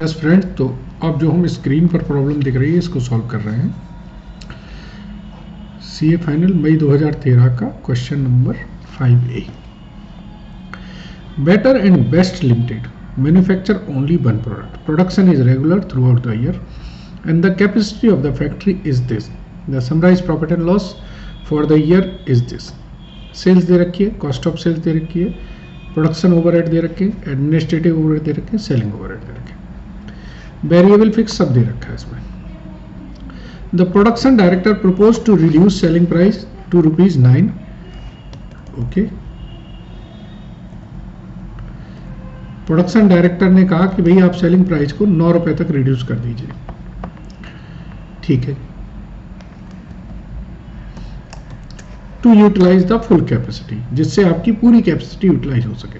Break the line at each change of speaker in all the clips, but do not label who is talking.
Yes friends, तो अब जो हम स्क्रीन पर प्रॉब्लम दिख रही है इसको सॉल्व कर रहे हैं। सीए फाइनल मई 2013 का question number 5A। Better and best limited manufacture only one product, production is regular throughout the year and the capacity of the factory is this, the summarise profit and loss for the year is this. Sales दे रखी है, cost of sales दे रखी है, production overhead दे रखे हैं, administrative overhead दे रखे हैं, सेलिंग ओवरहेड दे रखे हैं, वेरिएबल फिक्स सब दे रखा है इसमें। The production director propose to reduce selling price to ₹9। Okay, production director ने कहा कि भाई आप सेलिंग प्राइस को ₹9 तक रिड्यूस कर दीजिए। ठीक है, to utilize the full capacity, जिससे आपकी पूरी कैपेसिटी यूटिलाइज हो सके।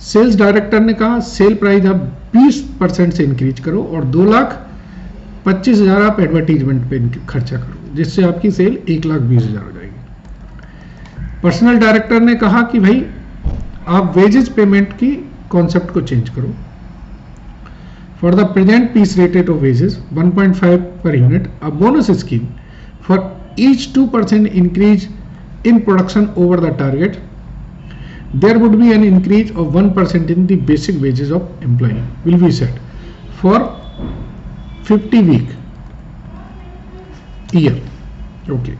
सेल्स डायरेक्टर ने कहा सेल प्राइस आप 20% से इंक्रीज करो और 2,25,000 आप एडवर्टीजमेंट पे खर्चा करो, जिससे आपकी सेल 1,20,000 हो जाएगी। पर्सनल डायरेक्टर ने कहा कि भाई आप वेजेस पेमेंट की कॉन्सेप्ट को चेंज करो। For the present piece rated of wages 1.5 per unit, a bonus scheme for each 2% increase in production over the target, there would be an increase of 1% in the basic wages of employee will be set for 50 week year. Okay,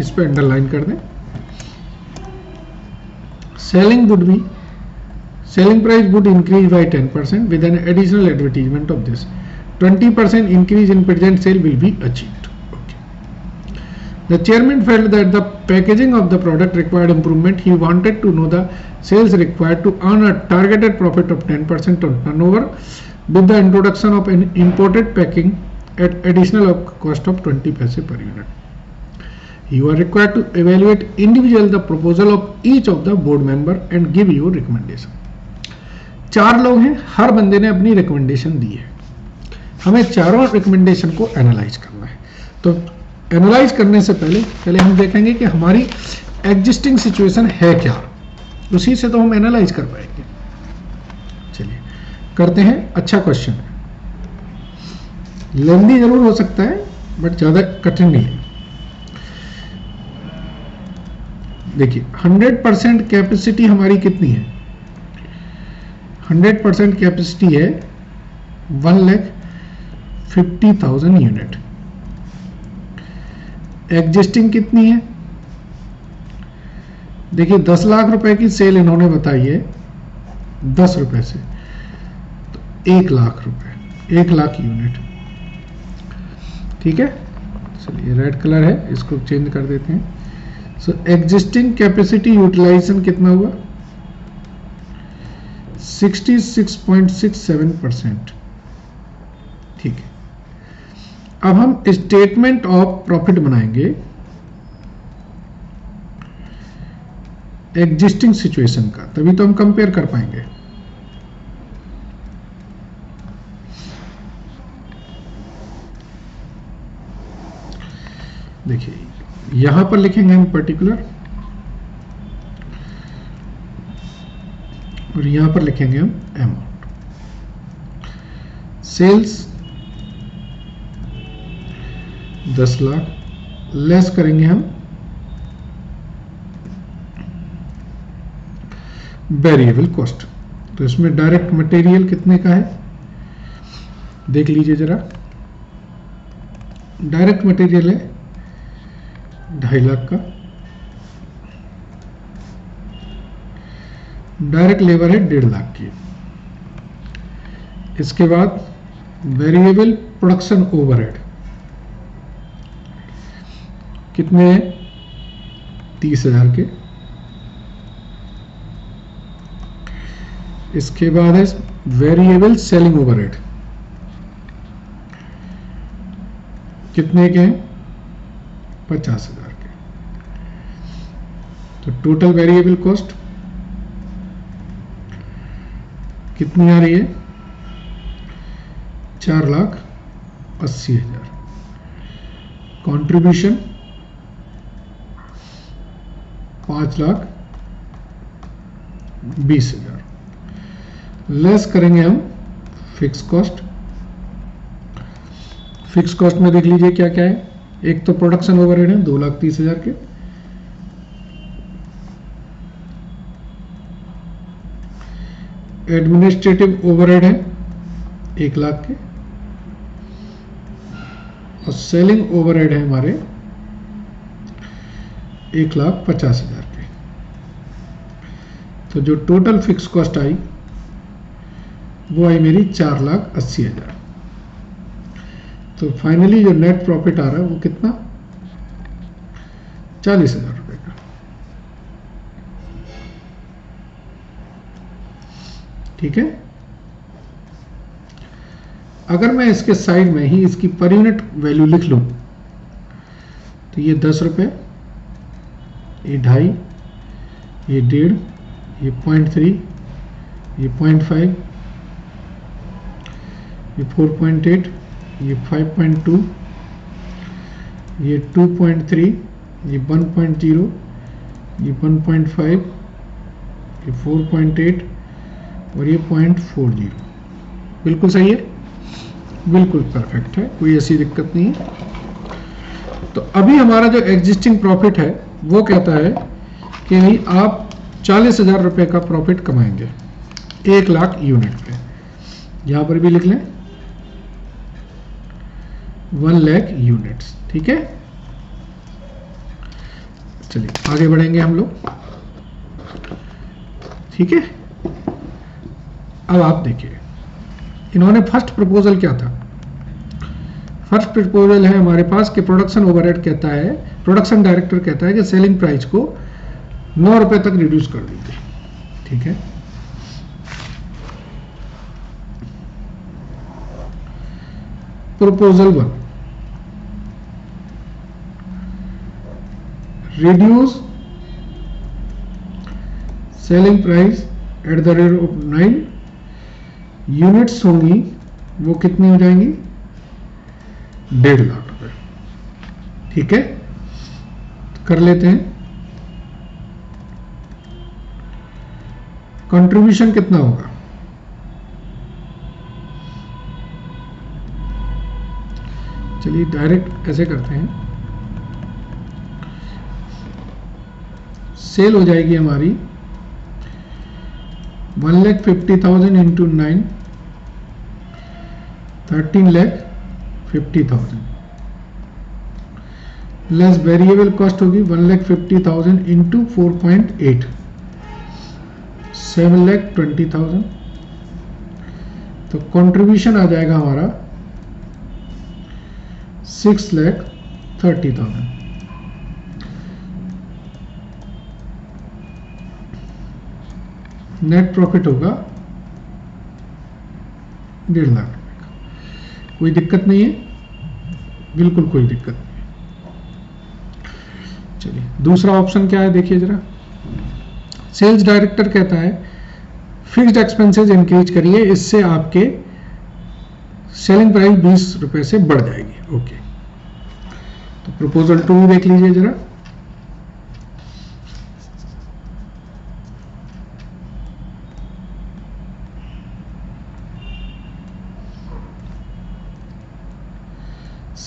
इस पे underline कर दें। selling price would increase by 10% with an additional advertisement of this. 20% increase in present sale will be achieved. The chairman felt that the packaging of the product required improvement. He wanted to know the sales required to earn a targeted profit of 10% on turnover with the introduction of an imported packing at additional cost of 20 paise per unit. You are required to evaluate individually the proposal of each of the board member and give your recommendation. 4 लोग हैं, हर बंदे ने अपनी recommendation दी है, हमें चारों recommendation को analyse करना है। तो एनालाइज करने से पहले हम देखेंगे कि हमारी एग्जिस्टिंग सिचुएशन है क्या, उसी से तो हम एनालाइज कर पाएंगे। चलिए करते हैं। अच्छा क्वेश्चन है, लेंदी जरूर हो सकता है बट ज्यादा कठिन नहीं है। देखिए 100% कैपेसिटी हमारी कितनी है? 100% कैपेसिटी है 1,50,000 यूनिट। एग्जिस्टिंग कितनी है? देखिए 10 लाख रुपए की सेल इन्होंने बताई है 10 रुपए से, तो 1 लाख रुपए, 1 लाख यूनिट। ठीक है, चलिए रेड कलर है, इसको चेंज कर देते हैं। सो एग्जिस्टिंग कैपेसिटी यूटिलाइजेशन कितना हुआ? 66.67%। ठीक है, अब हम स्टेटमेंट ऑफ प्रॉफिट बनाएंगे एग्जिस्टिंग सिचुएशन का, तभी तो हम कंपेयर कर पाएंगे। देखिए यहां पर लिखेंगे हम पर्टिकुलर और यहां पर लिखेंगे हम अमाउंट। सेल्स 10 लाख, लेस करेंगे हम वेरिएबल कॉस्ट। तो इसमें डायरेक्ट मटेरियल कितने का है देख लीजिए जरा। डायरेक्ट मटेरियल है 2.5 लाख का, डायरेक्ट लेबर है 1.5 लाख की। इसके बाद वेरिएबल प्रोडक्शन ओवरहेड कितने हैं? 30,000 के। इसके बाद है वेरिएबल सेलिंग ओवरहेड कितने के हैं? 50,000 के। तो टोटल वेरिएबल कॉस्ट कितनी आ रही है? 4,80,000। कंट्रीब्यूशन 5,20,000। लेस करेंगे हम फिक्स कॉस्ट। फिक्स कॉस्ट में देख लीजिए क्या क्या है। एक तो प्रोडक्शन ओवरहेड है 2,30,000 के, एडमिनिस्ट्रेटिव ओवरहेड है 1,00,000 के, और सेलिंग ओवरहेड है हमारे 1,50,000 के। तो जो टोटल फिक्स कॉस्ट आई वो आई मेरी 4,80,000। तो फाइनली जो नेट प्रॉफिट आ रहा है वो कितना, 40,000 रुपए का। ठीक है। अगर मैं इसके साइड में ही इसकी पर यूनिट वैल्यू लिख लूं तो ये 10 रुपए, ये 2.5, ये 1.5, ये 0.3, ये 0.5, ये 4.8, ये 5.2, ये 2.3, ये 1.0, ये 1.5, ये 4.8 और ये 0.40। बिल्कुल सही है, बिल्कुल परफेक्ट है, कोई ऐसी दिक्कत नहीं है। तो अभी हमारा जो एग्जिस्टिंग प्रॉफिट है वो कहता है कि भाई आप 40,000 रुपए का प्रॉफिट कमाएंगे 1,00,000 यूनिट पे। यहां पर भी लिख लें 1,00,000 यूनिट्स। ठीक है, चलिए आगे बढ़ेंगे हम लोग। ठीक है, अब आप देखिए इन्होंने फर्स्ट प्रपोजल क्या था। फर्स्ट प्रपोजल है हमारे पास कि प्रोडक्शन ओवरहेड कहता है, प्रोडक्शन डायरेक्टर कहता है कि सेलिंग प्राइस को 9 रुपए तक रिड्यूस कर दीजिए। ठीक है, proposal 1, reduce selling price at the rate of 9। Units होंगी वो कितनी हो जाएंगी, 1.5 लाख रुपए। ठीक है, कर लेते हैं। कंट्रीब्यूशन कितना होगा, चलिए डायरेक्ट ऐसे करते हैं। सेल हो जाएगी हमारी 1,50,000 इंटू 9, 13,50,000 लेस वेरिएबल कॉस्ट होगी 1,50,000 इंटू 4.8, 7,20,000। तो कंट्रीब्यूशन आ जाएगा हमारा 6,30,000। नेट प्रॉफिट होगा 1.5 लाख रुपए का। कोई दिक्कत नहीं है, बिल्कुल कोई दिक्कत नहीं है। चलिए दूसरा ऑप्शन क्या है देखिए जरा। सेल्स डायरेक्टर कहता है फिक्स्ड एक्सपेंसेस इंक्रीज करिए, इससे आपके सेलिंग प्राइस 20 रुपए से बढ़ जाएगी। ओके, तो प्रपोजल 2 देख लीजिए जरा।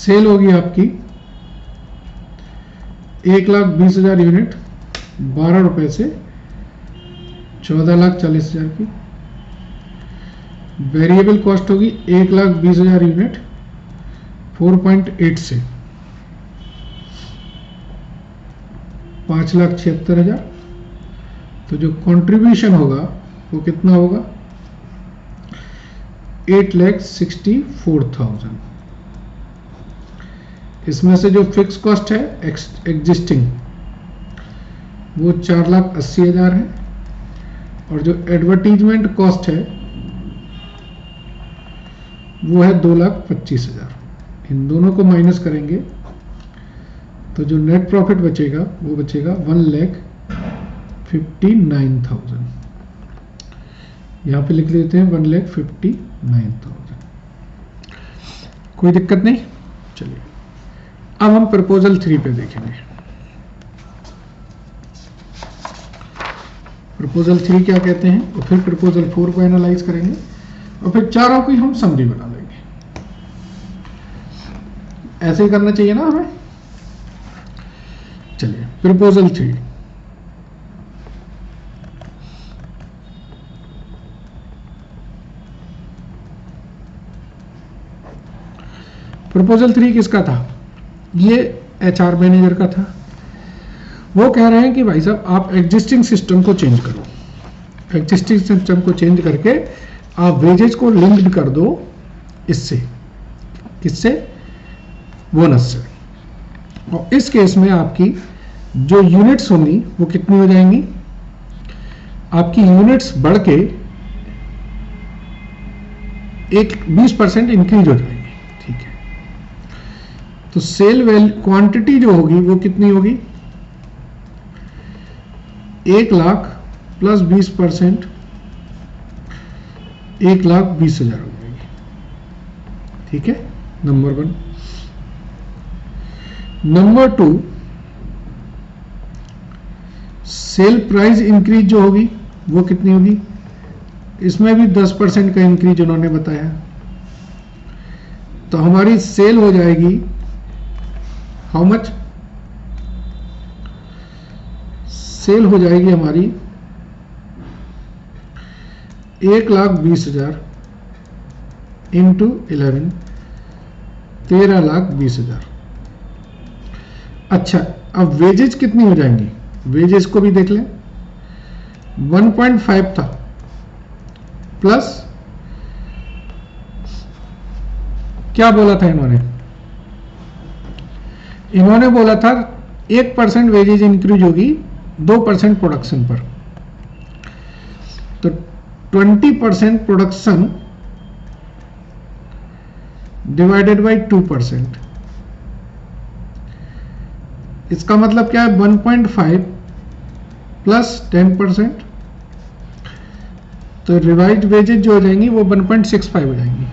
सेल होगी आपकी 1,20,000 यूनिट 12 रुपए से 14,40,000 की। वेरिएबल कॉस्ट होगी 1,20,000 यूनिट 4.8 से 5,76,000। तो जो कंट्रीब्यूशन होगा वो कितना होगा, 8,64,000। इसमें से जो फिक्स कॉस्ट है एग्जिस्टिंग वो 4,80,000 है, और जो एडवर्टीजमेंट कॉस्ट है वो है 2,25,000। इन दोनों को माइनस करेंगे तो जो नेट प्रॉफिट बचेगा वो बचेगा 1,59,000। यहां पे लिख लेते हैं 1,59,000। कोई दिक्कत नहीं। चलिए अब हम प्रपोजल 3 पे देखेंगे। प्रपोजल 3 क्या कहते हैं, और फिर प्रपोजल 4 को एनालाइज करेंगे और फिर चारों की हम समरी बना लेंगे। ऐसे ही करना चाहिए ना हमें। चलिए प्रपोजल 3, प्रपोजल 3 किसका था, ये HR मैनेजर का था। वो कह रहे हैं कि भाई साहब आप एग्जिस्टिंग सिस्टम को चेंज करो, एग्जिस्टिंग सिस्टम को चेंज करके आप वेजेज को लिंक्ड कर दो इससे, किससे, बोनस से। और इस केस में आपकी जो यूनिट्स होंगी वो कितनी हो जाएंगी, आपकी यूनिट्स बढ़ के एक 20% इंक्रीज हो जाएगी। ठीक है, तो सेल वैल्यू क्वांटिटी जो होगी वो कितनी होगी, 1 लाख प्लस 20%, 1,20,000 हो जाएगी। ठीक है, number 1। Number 2, sale price increase जो होगी वो कितनी होगी, इसमें भी 10% का इंक्रीज उन्होंने बताया। तो हमारी सेल हो जाएगी हाउ मच, सेल हो जाएगी हमारी 1,20,000 इंटू 11, 13,20,000। अच्छा, अब वेजेस कितनी हो जाएंगी, वेजेस को भी देख लें। 1.5 था प्लस क्या बोला था इन्होंने बोला था 1% वेजेज इंक्रीज होगी 2% प्रोडक्शन पर। तो 20% प्रोडक्शन डिवाइडेड बाय 2%, इसका मतलब क्या है, 1.5 प्लस 10%, तो रिवाइज्ड वेजेज जो हो जाएंगी वो 1.65 हो जाएंगी।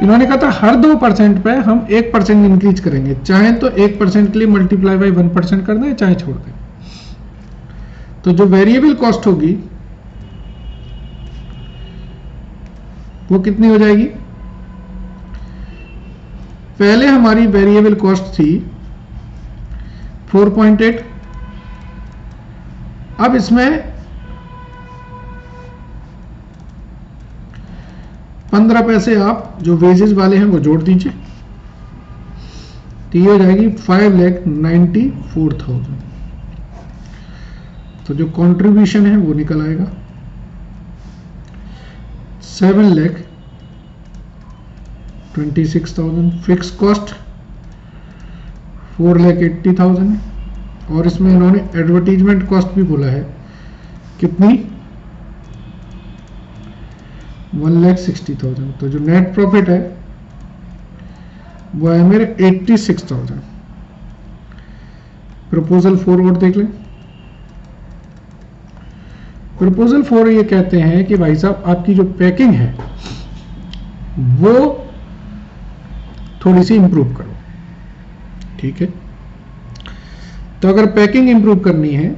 इन्होंने कहा था हर 2% पे हम 1% इंक्रीज करेंगे, चाहे तो 1% के लिए मल्टीप्लाई बाय 1% कर दें, चाहे छोड़ दें। तो जो वेरिएबल कॉस्ट होगी वो कितनी हो जाएगी, पहले हमारी वेरिएबल कॉस्ट थी 4.8, अब इसमें 15 पैसे आप जो वेजेस वाले हैं वो जोड़ दीजिए, तो ये हो जाएगी 5,94,000। तो जो कंट्रीब्यूशन है वो निकल आएगा 7,26,000। फिक्स कॉस्ट 4,80,000 है, और इसमें इन्होंने एडवर्टीजमेंट कॉस्ट भी बोला है कितनी, 1,60,000। तो जो नेट प्रॉफिट है वो है मेरे 86,000। प्रपोजल 4 और देख लें। प्रपोजल 4 ये कहते हैं कि भाई साहब आपकी जो पैकिंग है वो थोड़ी सी इंप्रूव करो। ठीक है, तो अगर पैकिंग इंप्रूव करनी है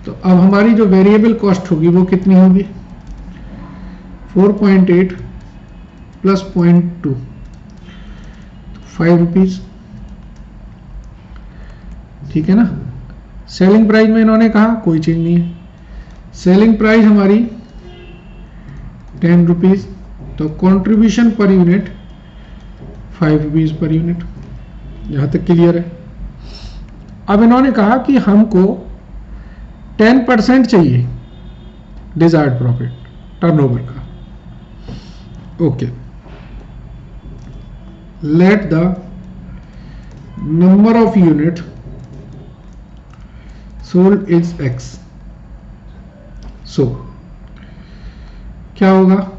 तो अब हमारी जो वेरिएबल कॉस्ट होगी वो कितनी होगी, 4.8 प्लस 0.2, 5 रुपीज। ठीक है ना। सेलिंग प्राइस में इन्होंने कहा कोई चेंज नहीं है, सेलिंग प्राइस हमारी 10 रुपीज, तो contribution per unit 5 rupees per unit. यहां तक क्लियर है। अब इन्होंने कहा कि हमको 10% चाहिए डिजायर्ड प्रॉफिट टर्नओवर का। Okay, let the number of unit sold is X। सो क्या होगा,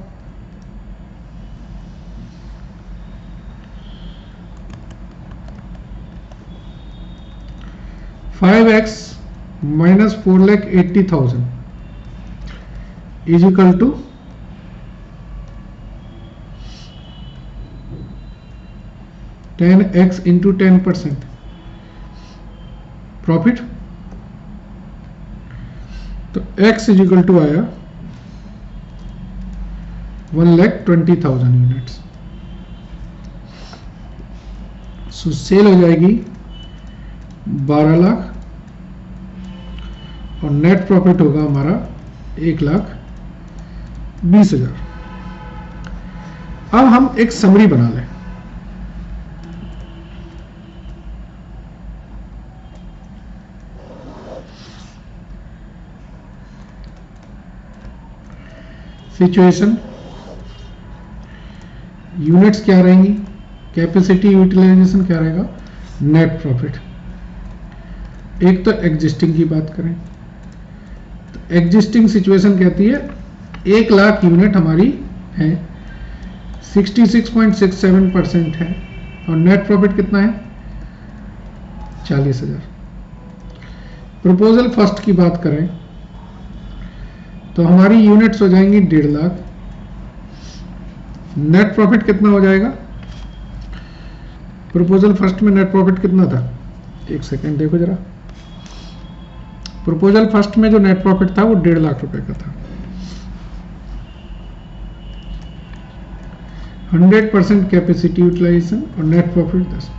(5x minus 4,80,000 is equal to 10x into 10% profit. तो x इज इक्वल टू आया 1,20,000 यूनिट्स। सो सेल हो जाएगी 12 लाख और नेट प्रॉफिट होगा हमारा 1,20,000। अब हम एक समरी बना लें। सिचुएशन, यूनिट्स क्या रहेंगी, कैपेसिटी यूटिलाइजेशन क्या रहेगा, नेट प्रॉफिट। एक तो एग्जिस्टिंग की बात करें तो एग्जिस्टिंग सिचुएशन कहती है 1 लाख यूनिट हमारी है, 66.67% है और नेट प्रॉफिट कितना है 40,000। प्रपोजल फर्स्ट की बात करें तो हमारी यूनिट्स हो जाएंगी 1.5 लाख, नेट प्रॉफिट कितना हो जाएगा, प्रपोजल फर्स्ट में नेट प्रॉफिट कितना था, एक सेकेंड देखो जरा, प्रपोजल फर्स्ट में जो नेट प्रॉफिट था वो 1.5 लाख रुपए का था। 100% कैपेसिटी यूटिलाइजेशन और net profit 10।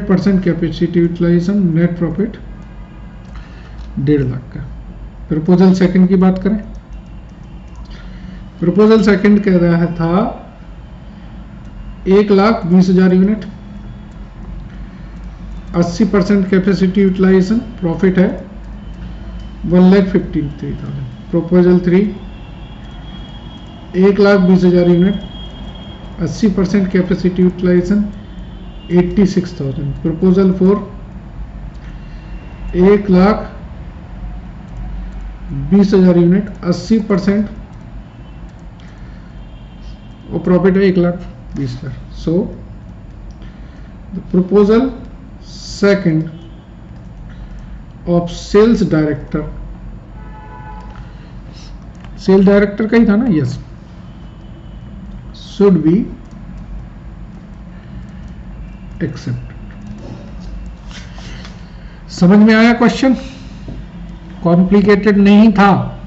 %, Capacity utilisation, net profit 1.5 lakh का। प्रपोजल सेकंड की बात करें, प्रपोजल सेकंड कह रहा था 1,20,000 यूनिट, 80% कैपेसिटी यूटिलाइजेशन, प्रॉफिट है 1,53,000। Proposal 3 1,20,000 unit, 80% capacity utilization, 86,000। Proposal 4 1,20,000 unit, 80% और प्रॉफिट है 1,20,000। So the proposal second of sales director, sale director का ही था ना, यस, शुड बी एक्सेप्ट। समझ में आया क्वेश्चन? कॉम्प्लिकेटेड नहीं था,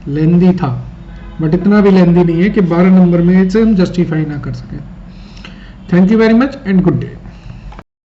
लेंदी था, बट इतना भी लेंदी नहीं है कि 12 नंबर में से हम जस्टिफाई ना कर सकें। Thank you very much and good day.